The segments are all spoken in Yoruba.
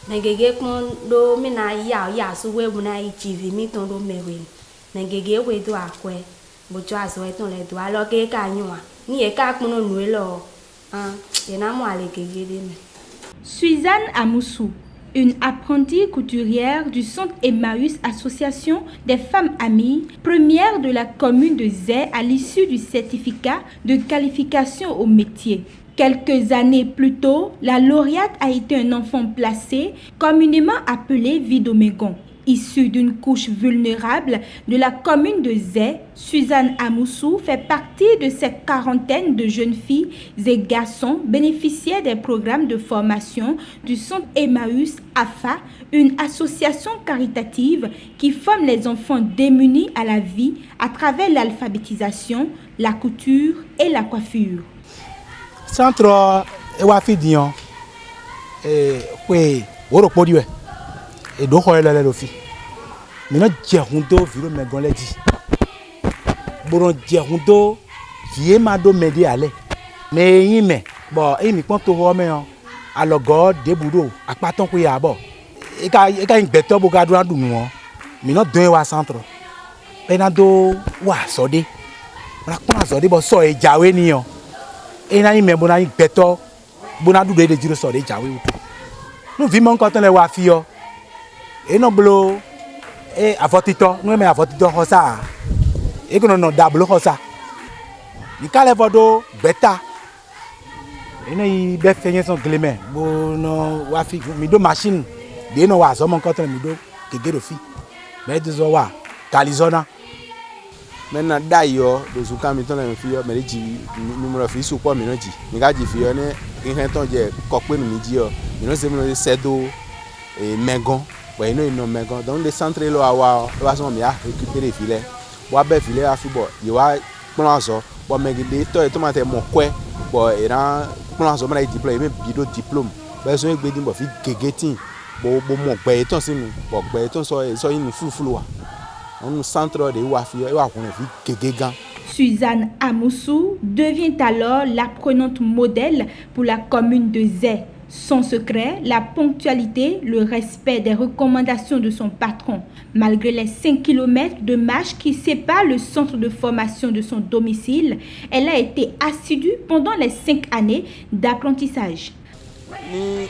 Nengege kondo mina ya suwe muna ichivi mi tondo mewe. Nengege we do akwe. Bojo aso eton le do alo ke ka nyua. Ni e ka kuno nue lo. Ena mo ale gege de me. Suzanne Amoussou, une apprentie couturière du centre Emmaüs Association des femmes amies, première de la commune de Zé à l'issue du certificat de qualification au métier. Quelques années plus tôt, la lauréate a été un enfant placé, communément appelé Vidomégon. Issue d'une couche vulnérable de la commune de Zé, Suzanne Amoussou fait partie de cette quarantaine de jeunes filles et garçons bénéficiaires des programmes de formation du centre Emmaüs AFA, une association caritative qui forme les enfants démunis à la vie à travers l'alphabétisation, la couture et la coiffure. Centre Ewafi Dion, oui, Oropodiwe. Et donc on est là le fi. Maintenant Djerundo viro me gonledi. Boron Djerundo vie ma do medi ale. Mais yime bon e mi pon to ho me on. Alogo debudo apaton ko ya bo. E ka ngbeto bo ga do adu mi won. Mi no don wa centre. Penado wa sode. Ra pon sode bo so e jawe ni on. E na yime bo na ngbeto bo na du de jiro sode jawe uto. No vi mon ko ton le wa fi yo. Et non blo et avotito nous mais avotito hosa et que non dablo hosa ni kale vodo beta et non be fenye son gleme bo no wa fi mi do machine de no wa so mon contre mi do kege do fi mais de zo wa calizona maintenant d'ailleurs de zuka mi ton le fi yo mais ji numéro fi so po mi no ji mi ga ji fi yo ne ihe ton je ko pe mi ji yo mi no se mi no sedo et megon. Ouais, non, mais dans le centre, il va récupérer les filets. Il va filer à football. Il va prendre bon, mais il doit être mon coin. Bon, il a prendre un diplôme, il diplôme. Besoin de dire, il faut que bon, mon béton, c'est nous. Bon, béton, c'est une fou. On centre de Wafi, il va prendre Suzanne Amoussou devient alors l'apprenante modèle pour la commune de Zé. Son secret, la ponctualité, le respect des recommandations de son patron. Malgré les 5 km de marche qui séparent le centre de formation de son domicile, elle a été assidue pendant les 5 années d'apprentissage. Ni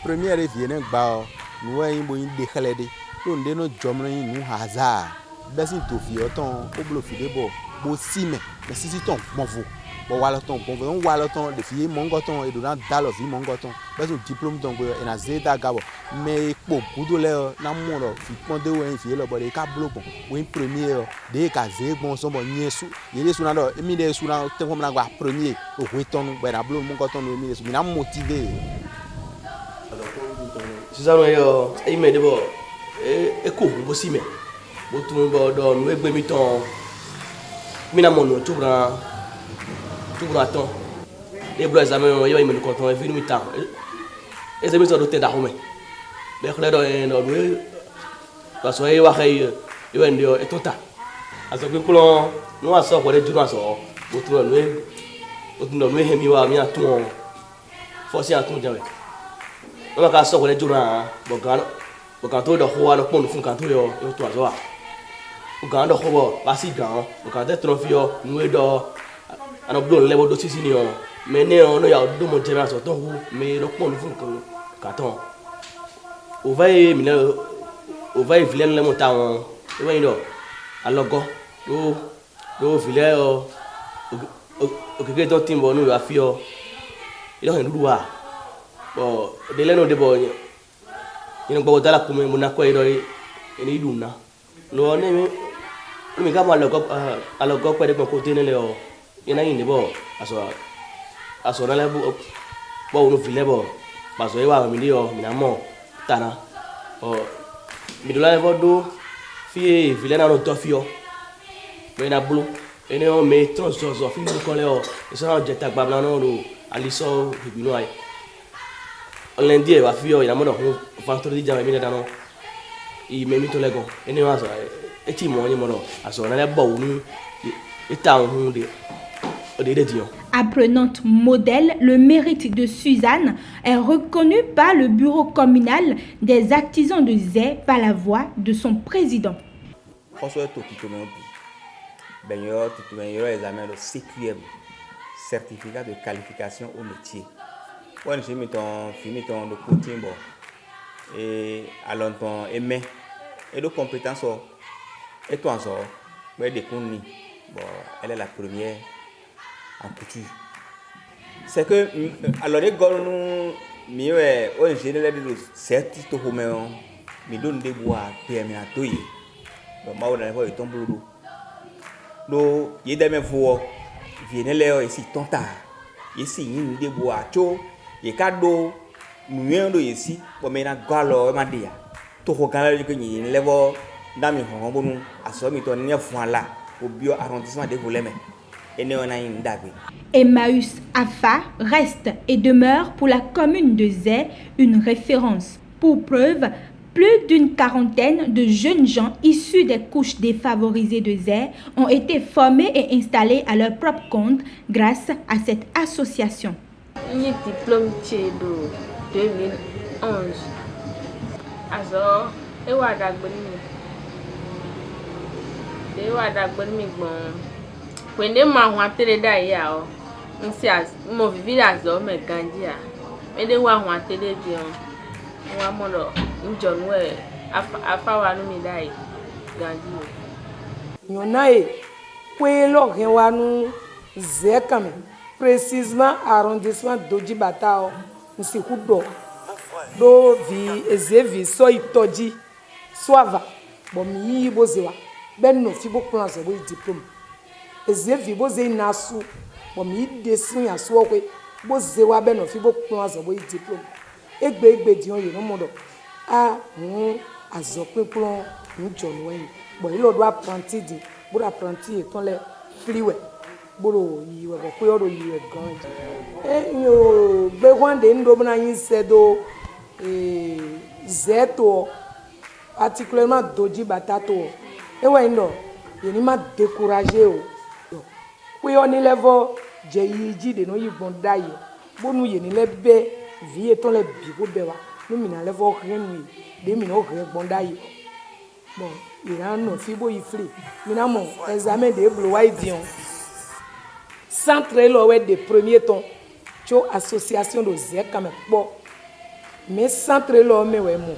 première vienne ba nous avons une décalée. Nous avons jomre nous hasard. Basi to fi oton oblo fi de bo sime. Mais si ton bon vous. Bon wala ton bon on wala ton de fille mongoton et dans dalo fi mongoton parce que diplôme donc et na zeta gabo mais po budole na mo lo fi ponde wo fi lo bo de ka bloco wo premier de ka ze bon so bon nyesu yele suna do emi de suna te ko na gba premier o ko ton be na blo mongoton no emi de na motiver Suzanne yo e me de bo e ko bo si me bo tun bo do no egbe mi ton mi na mo no tubra tout le temps les blocs examen yo me content et fini mi temps et c'est mis sur le temps d'arrêt mais quand dans nous parce que wa kay yo ndio et tout ça parce que pour nous a so ko de jour so autour nous hemi wa mi atu force atu jawe on ka so ko de jour bo kan to do ho wa no pon fun kan to yo to azo wa o kan do ho bo ba si gan o kan te trophy yo nous do ano blon level do sisi ni o me ne o no ya do mo jema so ton hu me ro pon fun kan carton o vai vilain le monta on e wa ndo alogo do vilain o keke to timbo no ya fi o ilo hen duwa bo de le no de bo ni ngbo dala ko me mo na ko iro ni duna no ne mi ga ma alogo pe de ko tene le o ina yin bo aso na le bo no vile bo baso e wa mi dio mi na mo tana o mi do la do fi vile na no to fi o me na blu ene o me ton so fi ko le o so na jeta gba na no ro aliso ibinu ai lundi e wa fi o ina mo no vendredi jama mi na no I me mi to le go ene wa so e ti mo ni mo no aso na le bo nu ita ohun de Apprenante modèle, le mérite de Suzanne est reconnu par le bureau communal des artisans de Zé par la voix de son président. Certificat de qualification au métier. Quand j'ai mis ton le coaching et alors ton aimé et de compétences et toi en mais des connus bon elle est la première en couture. C'est que alors les gars nous mieux on général de certificat au mais me donne des bois PME à toi. Donc moi on a voir ton boulot. Do il des mes voix viene leo esi tonta yesi yin de bo acho ye kado nuendo yesi bo mena galo ma dia to ko galo ko ni levo ndami ho bonu aso mi to ne fun ala au bio arrondissement de Voleme ene ona yin dagbe. Emmaüs Afa reste et demeure pour la commune de Zé une référence. Pour preuve, plus d'une quarantaine de jeunes gens issus des couches défavorisées de Zé ont été formés et installés à leur propre compte grâce à cette association. J'ai diplôme de 2011. Alors, je précisément arrondissement d'Odjibata, Monsieur Kudo, do vi ezevi so itoji soava bo mi bozewa ben no fi bo plan so bo diplôme ezevi boze nasu bo mi desin ya so kwe bozewa ben no fi bo plan so bo diplôme egbe di on yo no modo a azopin plan ni John Wayne bo ilo do apprenti di bo apprenti eton le freeway boro yiwe ko ko yoro yiwe gan yo be kwande ndo bana yin sedo zeto particulièrement doji batato e wa ndo yeni ma décourager o ko yo ni level je yiji de no yibon dayo bonu yeni lebe vie eton le bi ko be wa no mi na level renu de mi no re bon dayo bon iran no fi bo yi free mi na mo examen de blo wa idion centre lo we de premier ton cho association de zé quand même bon mais centre lo me we mo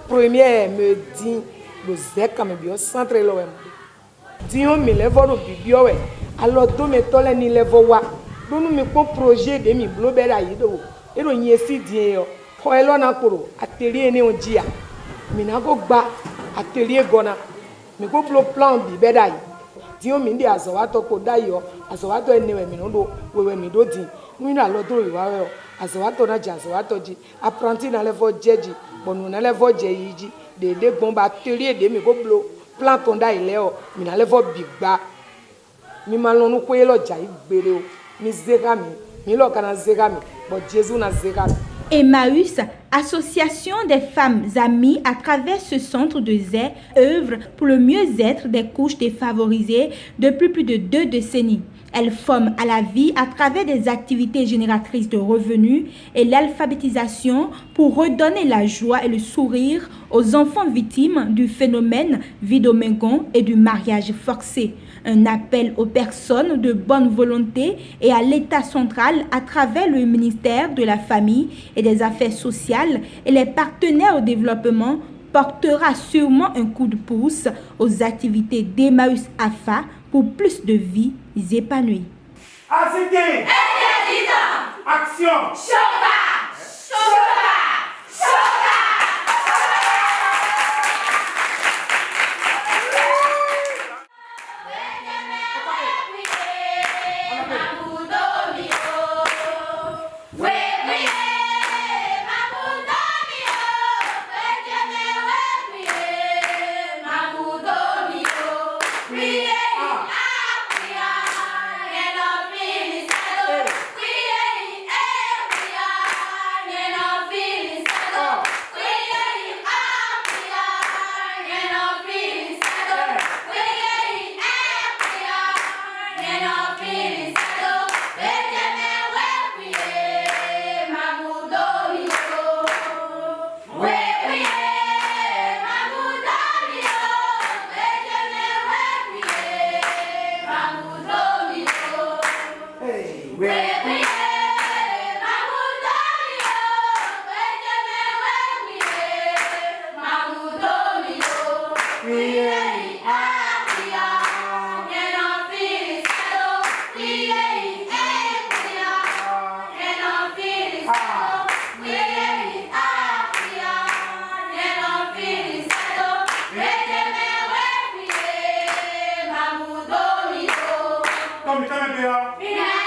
premier me dit le zé quand même bio centre lo we mo dion mi level no bibio we alors do me tole ni level wa do nu mi ko projet de mi blo be da yi do e ro yin si die yo ko e lo na koro atelier ni onjia mi na go gba atelier gona mi ko plan bi be da yi dion mi ndi azawato ko da yo azawato enewe mi no do wewe mi do din mi na lo do iwa we azawato na ja azawato ji apprenti na level jeji bonu na level je yiji de bon ba atelier de mi ko plan ton da ile o mi na level bigba mi ma lo nu ko ye lo ja igbere o mi zega mi lo kana zega mi but Jésus na zega mi. Emmaüs, association des femmes amies à travers ce centre de Zé, œuvre pour le mieux-être des couches défavorisées depuis plus de 2 décennies. Elle forme à la vie à travers des activités génératrices de revenus et l'alphabétisation pour redonner la joie et le sourire aux enfants victimes du phénomène Vidomengon et du mariage forcé. Un appel aux personnes de bonne volonté et à l'État central à travers le ministère de la Famille et des Affaires sociales et les partenaires au développement portera sûrement un coup de pouce aux activités d'Emmaüs Afa pour plus de vies épanouies. Action! Mina